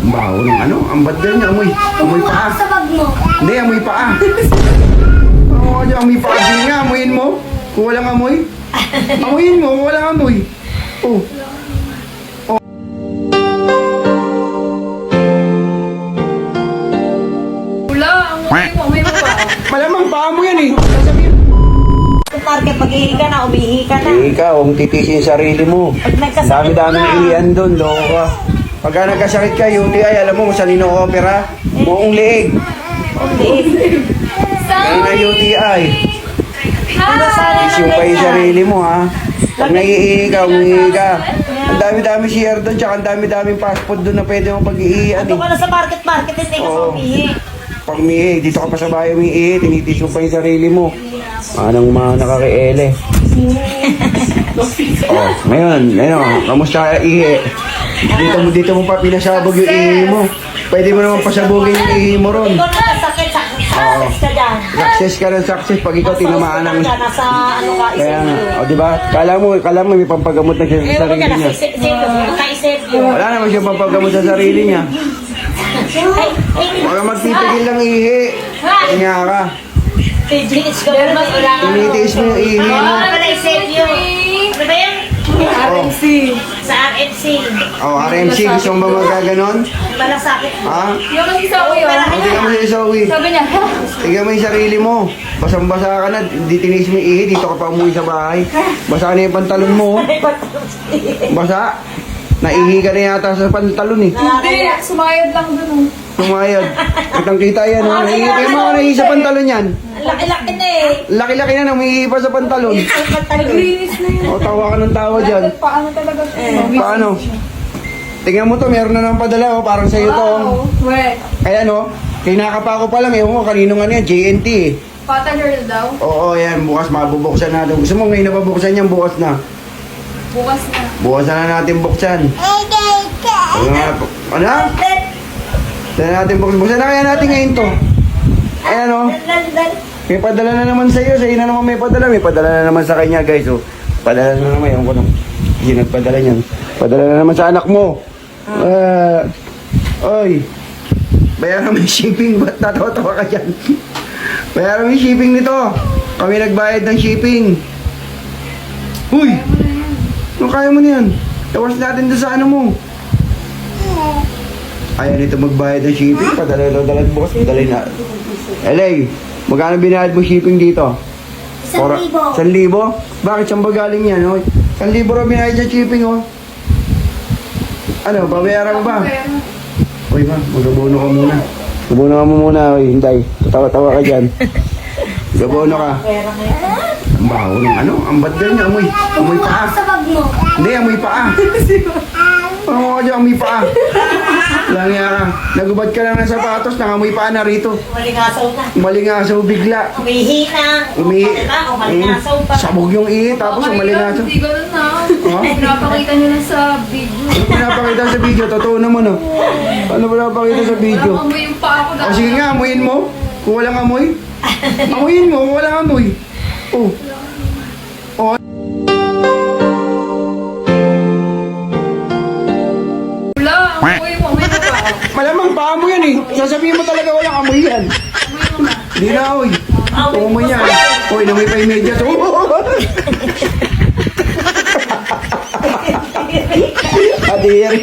Ang baho ng ano? Ang bad niya, amoy. Amoy paa. Sa bag mo. Hindi, amoy paa. Oo, amoy paa. Sige nga, amoyin mo. Kung walang amoy. Amoyin mo, kung walang amoy. Oh. Wala, ang may pa. Malamang paa mo yan eh. Sasabihin. Parke, pag-ihi ka na, umihi ka na. Ikaw, huwag titisin yung sarili mo. Pag nagkasakit Dami-dami ka. ng iyan doon, loko ka. Pagka nagkasakit ka, UTI, alam mo kung saan ino-opera? Buong leeg. Ngayon na UTI. Isyung pa yung sarili mo, ha? Pag naiihi ka, umihi ka. Ang dami-dami share doon, tsaka ang dami-daming fast food doon na pwede mong pag-iihan Ito eh. ka na sa market, hindi ka sa Oo. umihi. Pag umihi, dito ka pa sa bahay umihi, tinitis mo pa yung sarili mo. Anong mga nakakiele. Oh, ngayon, kamusta ka ihi? Dito mo pa pinasabog yung ihi mo. Pwede mo naman pasabugin yung ihi mo ron. Ikaw na sakit ka dyan. Success ka ng success pag ikaw tinamaan ng... Nasa ano ka, Kaya isip nga, mo. o diba? Kala mo may pampagamot na siya sa Ewan ko sarili dyan, niya. kaisip yun. Wala naman siya pampagamot sa sarili niya. Huwag kang magpipigil ng ihi. Kanya ka. Tinitis ka ba? Tinitiis mo yung ihi mo. Ano ba na-isip yun? Ano ba yan? RMC. Sa RMC. Oh, RMC, gusto mo ba magaganon? Malasakit mo. Ha? Yung isa ko yun. O, tingnan mo si Zoe. Sabi niya, Tingnan mo yung sarili mo. Basang-basa ka na. Di tiniis mo yung ihi. Dito ka pa umuwi sa bahay. Basa na yung pantalon mo. Basa. Naihi ka na yata sa pantalon eh. hindi, sumayad lang dun. Tumayad. Kitang-kita yan. Oh. Naihi ka mo. Naihi sa pantalon yan. Laki-laki na eh. Laki-laki na. Umihi pa sa pantalon. Naglinis na yun. O, tawa ka ng tawa dyan. Paano talaga? Paano? Tingnan mo to. Meron na ng padala. Oh. Parang sa'yo to. Oh. We, Kaya no. Kinakapa ko pa lang. Ewan ko kanino nga niya. JNT eh. pata girl daw. Oo, yan. Bukas mabubuksan na. Gusto mo ngayon na babuksan yan. Bukas na. Bukas na. Bukas na natin buksan. Ano? Saan natin buksan? Buksan na kaya natin ngayon to. Ayan o. May padala na naman sa'yo. Sa'yo na naman may padala. May padala na naman sa kanya guys. So, padala na naman. Ewan ko lang. Hindi nagpadala niyan. Padala na naman sa anak mo. Oy. Bayaran mo yung shipping. Ba't natawa-tawa ka dyan? Bayaran mo yung shipping nito. Kami nagbayad ng shipping. Uy! Ano kaya mo na yan? Tawas natin doon sa ano mo. Ayaw nito magbayad ng shipping. Padala bukas. Padala na. LA, magkano binayad mo shipping dito? 1,000. 1,000? Bakit saan ba galing yan? Oh? 1,000 raw binayad sa shipping oh. Ano, babayaran mo ba? Uy ba, magabono ka muna. Magabono ka muna, uy, hintay. Tatawa-tawa ka dyan. Magabono ka. Ang baho ng ano? Ang bad niya, amoy. Amoy paa. Sa bag mo. Hindi, amoy paa. Oo, ka dyan, amoy paa. Langya ka. Nagubad ka lang ng sapatos, nangamoy paa na rito. Malingasaw na. Malingasaw bigla. Umihi na. Malingasaw pa. Sabog yung ihi, tapos umalingasaw. Hindi ganun na. Oh? Pinapakita niyo na sa video. Ano pinapakita sa video? Totoo naman oh. Ano pinapakita sa video? Parang amoy yung pa ako O sige nga, amuyin mo. Kung walang amoy. Amuyin mo kung walang amoy. Oh. Oh. Wala, amoy mo pa. Malamang paa mo yan eh. Sasabihin mo talaga walang amoy yan. Hindi na amoy. Amoy yan. Uy, namoy pa yung medyas. Oh. Adiri.